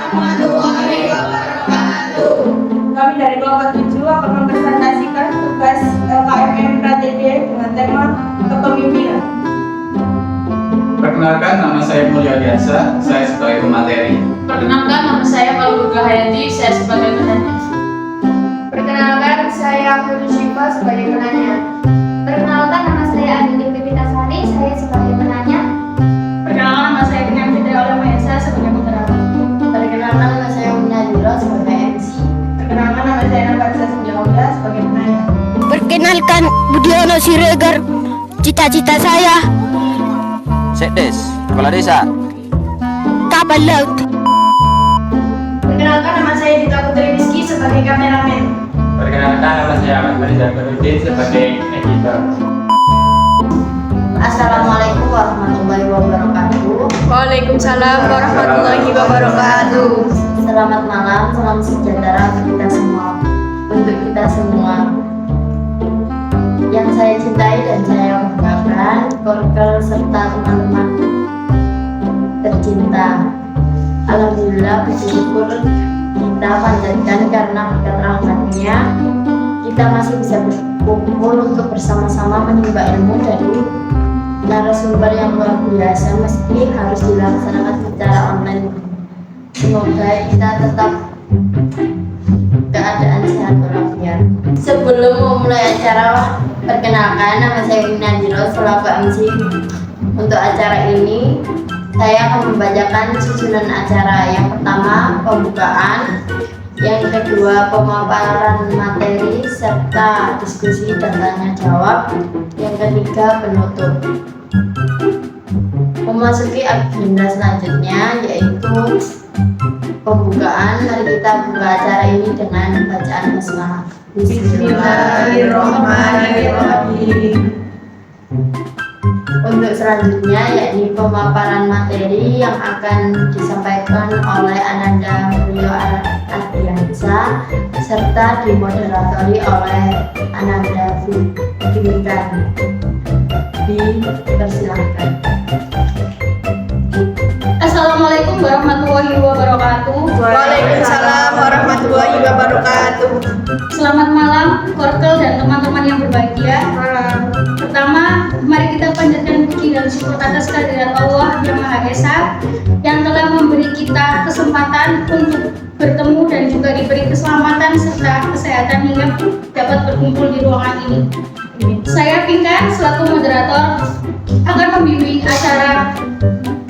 warahmatullahi wabarakatuh. Kami dari kelompok 7 akan mempresentasikan tugas KMM KTD dengan tema kepemimpinan. Perkenalkan, nama saya Mulya Diansa, saya sebagai pemateri. Perkenalkan, nama saya Malbuga Hayati, saya sebagai penanya. Perkenalkan, saya Ahmad Syifa sebagai penanya. Perkenalkan, nama saya Aditya Pitasari, saya sebagai penanya. Perkenalkan, nama saya Pinang Fitri Oleh Mahesa sebagai moderator. Perkenalkan, nama saya Munadira sebagai MC. Perkenalkan, nama saya Nafasa Senjauda sebagai penanya. Perkenalkan, Budiono Siregar. Cita-cita saya Sekdes, Kepala Desa. kapal laut. Perkenalkan, nama saya Dita Putri Rizky sebagai kameramen. Perkenalkan, nama saya Ahmad Mariza Bahrudin sebagai editor. Assalamualaikum warahmatullahi wabarakatuh. Waalaikumsalam warahmatullahi wabarakatuh. Selamat malam, salam sejahtera untuk kita semua. Untuk kita semua. Yang saya cintai dan saya banggakan, Korkel serta teman-teman tercinta. Alhamdulillah, bersyukur kita panjatkan karena berkat rahmatnya kita masih bisa berkumpul untuk bersama-sama menimba ilmu dari narasumber yang luar biasa meski harus dilaksanakan secara online. Semoga kita tetap keadaan sehat walafiat. Sebelum memulai acara, perkenalkan, nama saya Wina Jiro selaku MC untuk acara ini. Saya akan membacakan susunan acara. Yang pertama, pembukaan. Yang kedua, pemaparan materi serta diskusi dan tanya jawab. Yang ketiga, penutup. Memasuki agenda selanjutnya yaitu pembukaan. Mari kita buka acara ini dengan bacaan basmalah. Bismillahirrahmanirrahim. Untuk selanjutnya yakni pemaparan materi yang akan disampaikan oleh Ananda Rio Ardiansa serta dimoderatori oleh Ananda Fikrikan. Dipersilakan. Assalamualaikum warahmatullahi wabarakatuh. Waalaikumsalam warahmatullahi wabarakatuh. Selamat malam, Korkel dan teman-teman yang berbahagia. Pertama, mari kita panjatkan puji dan syukur atas kehadirat Allah yang Maha Esa yang telah memberi kita kesempatan untuk bertemu dan juga diberi keselamatan serta kesehatan hingga dapat berkumpul di ruangan ini. Saya Pinkan selaku moderator akan membimbing acara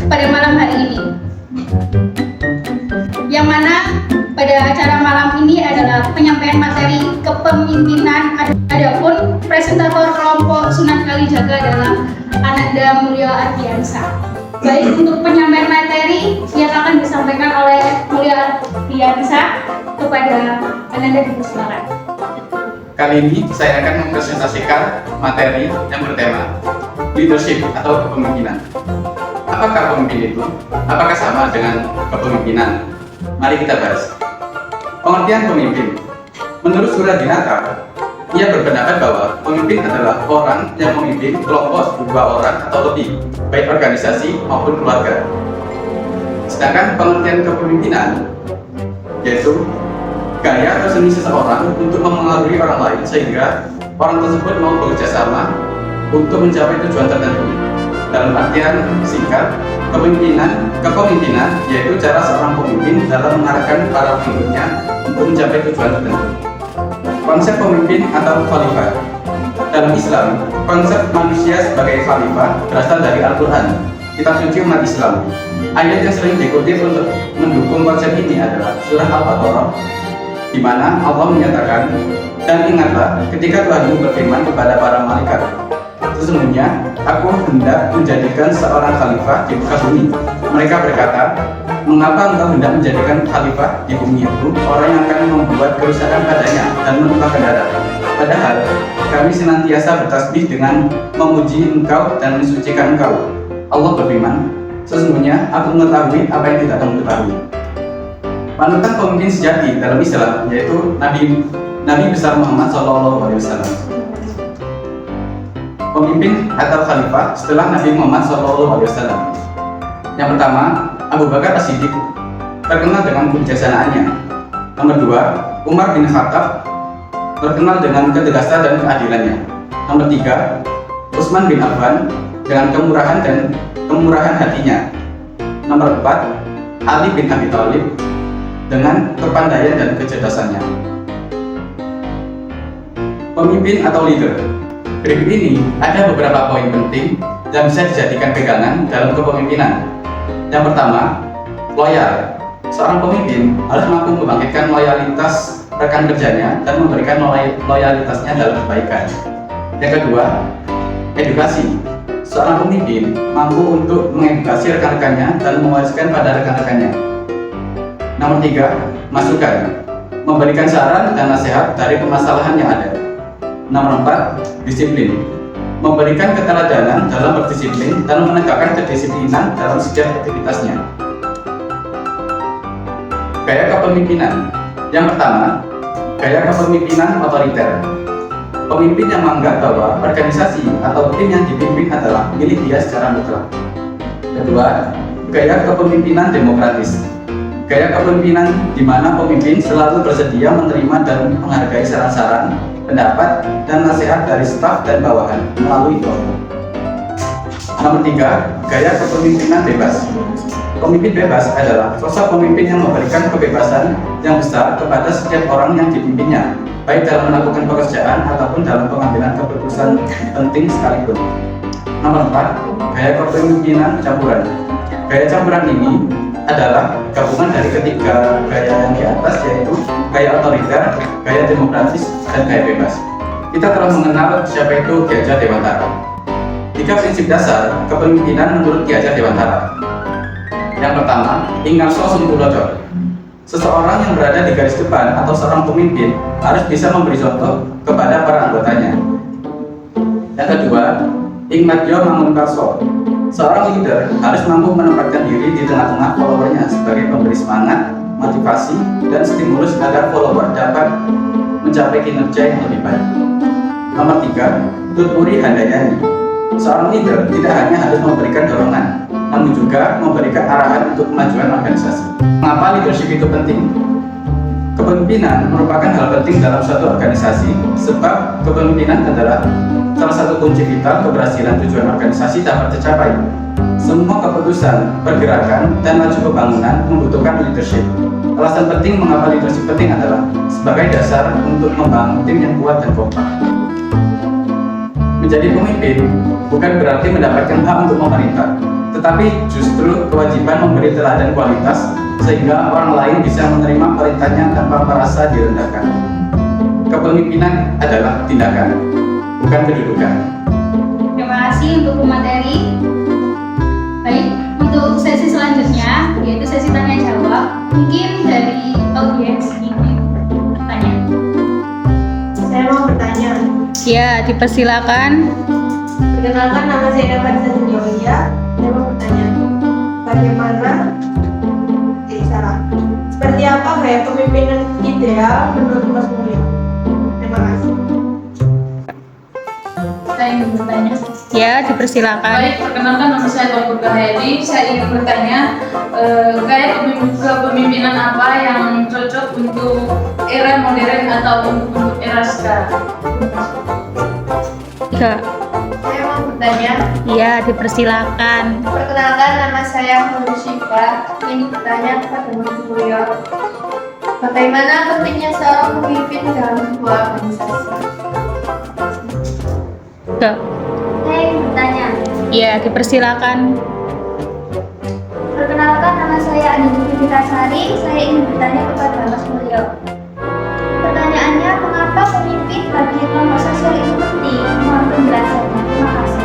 pada malam hari ini. Yang mana pada acara malam ini adalah penyampaian materi kepemimpinan. Adapun presentator kelompok Sunan Kalijaga adalah Ananda Mulya Ardiansa. Baik, untuk penyampaian materi yang akan disampaikan oleh Mulya Ardiansa kepada Ananda, dipersilakan. Kali ini saya akan mempresentasikan materi yang bertema leadership atau kepemimpinan. Apakah pemimpin itu? Apakah sama dengan kepemimpinan? Mari kita bahas. Pengertian pemimpin. Menurut Suradinata, ia berpendapat bahwa pemimpin adalah orang yang memimpin kelompok 2 orang atau lebih, baik organisasi maupun keluarga. Sedangkan pengertian kepemimpinan yaitu gaya atau seni seseorang untuk mempengaruhi orang lain sehingga orang tersebut mau bekerja sama untuk mencapai tujuan tertentu. Dalam artian singkat, kepemimpinan yaitu cara seorang pemimpin dalam mengarahkan para pengikutnya untuk mencapai tujuan tertentu. Konsep pemimpin atau khalifah. Dalam Islam, konsep manusia sebagai khalifah berasal dari Al-Quran, kitab suci umat Islam. Ayat yang sering dikutip untuk mendukung konsep ini adalah surah Al-Baqarah, di mana Allah menyatakan, "Dan ingatlah ketika Tuhanmu berfirman kepada para malaikat, sesungguhnya aku hendak menjadikan seorang khalifah di muka bumi." Mereka berkata, "Mengapa engkau hendak menjadikan khalifah di bumi itu orang yang akan membuat kerusakan padanya dan menumpahkan darah? Padahal kami senantiasa bertasbih dengan memuji engkau dan mensucikan engkau." Allah berfirman, "Sesungguhnya aku mengetahui apa yang tidak kamu ketahui." Panutan pemimpin sejati dalam Islam yaitu Nabi besar Muhammad SAW. Pemimpin atau khalifah setelah Nabi Muhammad SAW. Yang pertama, Abu Bakar As-Siddiq. terkenal dengan kebijaksanaannya. Nomor 2, Umar bin Khattab terkenal dengan ketegasan dan keadilannya. Nomor 3, Utsman bin Affan dengan kemurahan hatinya. Nomor 4, Ali bin Abi Thalib dengan kepandaian dan kecerdasannya. Pemimpin atau leader. Berikut ini ada beberapa poin penting yang bisa dijadikan pegangan dalam kepemimpinan. Yang pertama, loyal. Seorang pemimpin harus mampu membangkitkan loyalitas rekan kerjanya dan memberikan loyalitasnya dalam kebaikan. Yang kedua, edukasi. Seorang pemimpin mampu untuk mengedukasi rekan-rekannya dan mewariskan pada rekan-rekannya. Nomor 3, masukan. Memberikan saran dan nasihat dari permasalahan yang ada. Nomor 4, disiplin. Memberikan keteladanan dalam berdisiplin dan menegakkan kedisiplinan dalam setiap aktivitasnya. Gaya kepemimpinan. Yang pertama, gaya kepemimpinan otoriter. Pemimpin yang menganggap bahwa organisasi atau tim yang dipimpin adalah milik dia secara mutlak. Kedua, gaya kepemimpinan demokratis. Gaya kepemimpinan di mana pemimpin selalu bersedia menerima dan menghargai saran-saran, pendapat, dan nasihat dari staf dan bawahan melalui forum. Nomor 3, gaya kepemimpinan bebas. Pemimpin bebas adalah sosok pemimpin yang memberikan kebebasan yang besar kepada setiap orang yang dipimpinnya, baik dalam melakukan pekerjaan ataupun dalam pengambilan keputusan penting sekalipun. Nomor 4, gaya kepemimpinan campuran. Gaya campuran ini adalah gabungan dari ketiga gaya yang di atas, yaitu gaya otoriter, gaya demokratis, dan gaya bebas. Kita telah mengenal siapa itu Ki Hajar Dewantara. 3 prinsip dasar kepemimpinan menurut Ki Hajar Dewantara. Yang pertama, ingarso sumpulojo. Seseorang yang berada di garis depan atau seorang pemimpin harus bisa memberi contoh kepada para anggotanya. Yang kedua, ingmatjo mangunkarso. Seorang leader harus mampu menempatkan diri di tengah-tengah followernya sebagai pemberi semangat, motivasi, dan stimulus agar follower dapat mencapai kinerja yang lebih baik. Nomor 3, tuturi handayani. Seorang leader tidak hanya harus memberikan dorongan, namun juga memberikan arahan untuk kemajuan organisasi. Mengapa leadership itu penting? Kepemimpinan merupakan hal penting dalam suatu organisasi, sebab kepemimpinan adalah salah satu kunci vital keberhasilan tujuan organisasi dapat tercapai. Semua keputusan, pergerakan, dan laju pembangunan membutuhkan leadership. Alasan penting mengapa leadership penting adalah sebagai dasar untuk membangun tim yang kuat dan kompak. Menjadi pemimpin bukan berarti mendapatkan hak untuk memerintah, tetapi justru kewajiban memberi teladan kualitas sehingga orang lain bisa menerima perintahnya tanpa merasa direndahkan. Kepemimpinan adalah tindakan, bukan kedudukan. Terima kasih untuk materi. Baik, untuk sesi selanjutnya yaitu sesi tanya jawab. Mungkin dari audiens ingin bertanya. Saya mau bertanya. Ya, dipersilakan. Perkenalkan, nama saya Davan Sanjoya. Saya mau bertanya, bagaimana? Salah. Seperti apa gaya kepemimpinan ideal menurut Mas Mulyo? Terima kasih. Saya ingin bertanya. Ya, dipersilakan. Baik, perkenalkan nama saya Taufiq Hayati. Saya ingin bertanya, gaya kepemimpinan apa yang cocok untuk era modern atau untuk era sekarang? Ya, Saya mau bertanya. ya dipersilakan. Perkenalkan, nama saya Nur Syifa. Ingin bertanya kepada Mas Mulyo, bagaimana pentingnya seorang pemimpin dalam sebuah organisasi? Ya, Saya ingin bertanya. ya dipersilakan. Perkenalkan, nama saya Anindita Pitasari. Saya ingin bertanya kepada Mas Mulyo. Pertanyaannya, mengapa pemimpin bagi kelompok sosial itu penting? Mohon penjelasannya. Terima kasih.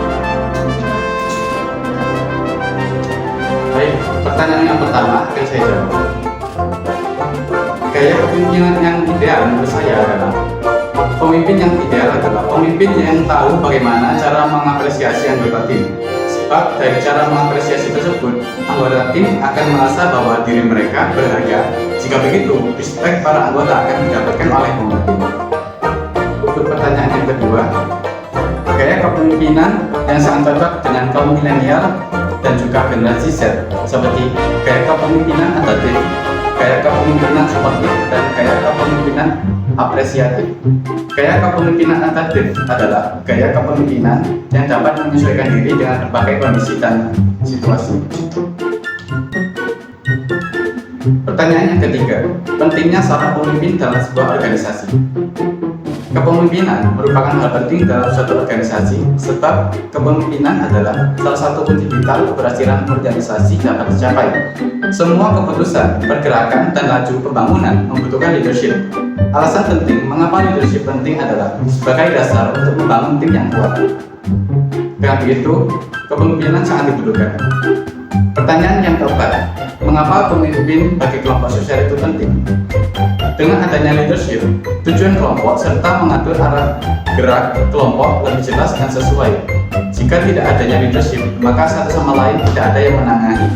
Baik, pertanyaan yang pertama akan saya jawab. Gaya kepemimpinan yang ideal menurut saya adalah pemimpin yang ideal adalah pemimpin yang tahu bagaimana cara mengapresiasi anggota tim. Sebab dari cara mengapresiasi tersebut, anggota tim akan merasa bahwa diri mereka berharga. Jika begitu, respect para anggota akan didapatkan oleh pemimpin. Untuk pertanyaan yang kedua, gaya kepemimpinan yang sangat cocok dengan kaum milenial dan juga generasi Z, seperti gaya kepemimpinan adaptif. kepemimpinan suportif dan gaya kepemimpinan apresiatif. Gaya kepemimpinan adaptif adalah gaya kepemimpinan yang dapat menyesuaikan diri dengan berbagai kondisi dan situasi. Pertanyaan yang ketiga, pentingnya seorang pemimpin dalam sebuah organisasi. Kepemimpinan merupakan hal penting dalam suatu organisasi sebab kepemimpinan adalah salah satu kunci vital keberhasilan organisasi dapat dicapai. Semua keputusan, pergerakan, dan laju pembangunan membutuhkan leadership. Alasan penting mengapa leadership penting adalah sebagai dasar untuk membangun tim yang kuat. Dengan begitu, kepemimpinan sangat dibutuhkan. Pertanyaan yang keempat, mengapa pemimpin bagi kelompok sosial itu penting? Dengan adanya leadership, tujuan kelompok serta mengatur arah gerak kelompok lebih jelas dan sesuai. Jika tidak adanya leadership, maka satu sama lain tidak ada yang menangani.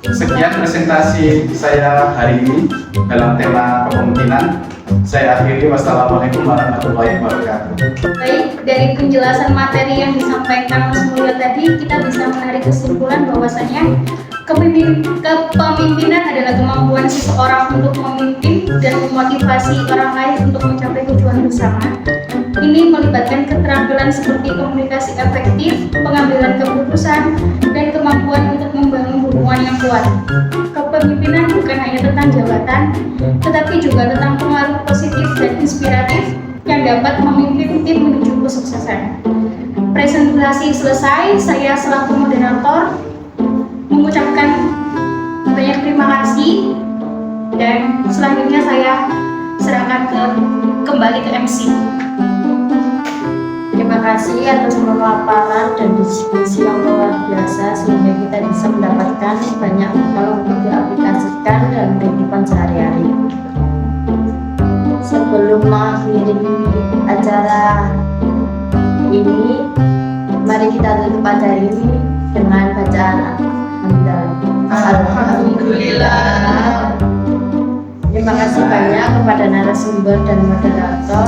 Sekian presentasi saya hari ini dalam tema kepemimpinan. Saya akhiri, wassalamualaikum warahmatullahi wabarakatuh. Baik, dari penjelasan materi yang disampaikan Mas Mulyo tadi, kita bisa menarik kesimpulan bahwasanya kepemimpinan adalah kemampuan seseorang untuk memimpin dan memotivasi orang lain untuk mencapai tujuan bersama. Ini melibatkan keterampilan seperti komunikasi efektif, pengambilan keputusan, dan kemampuan untuk membangun hubungan yang kuat. Kepemimpinan bukan hanya tentang jabatan, tetapi juga tentang pengaruh positif dan inspiratif yang dapat memimpin tim menuju kesuksesan. Presentasi selesai, saya selaku moderator mengucapkan banyak terima kasih, dan selanjutnya saya serahkan kembali ke MC. Terima kasih atas pemaparan dan diskusi yang luar biasa sehingga kita bisa mendapatkan banyak hal untuk diaplikasikan dalam kehidupan sehari-hari. Sebelum mengakhiri acara ini, mari kita tutup acara ini dengan bacaan Alhamdulillah. Terima kasih banyak kepada narasumber dan moderator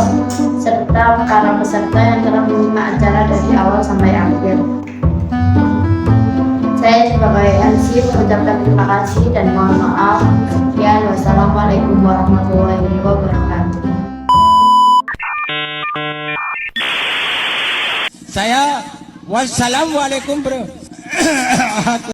serta para peserta yang telah menyimak acara dari awal sampai akhir. Saya sebagai MC mengucapkan terima kasih dan mohon maaf. Sekian, wassalamualaikum warahmatullahi wabarakatuh. Saya wassalamualaikum bro.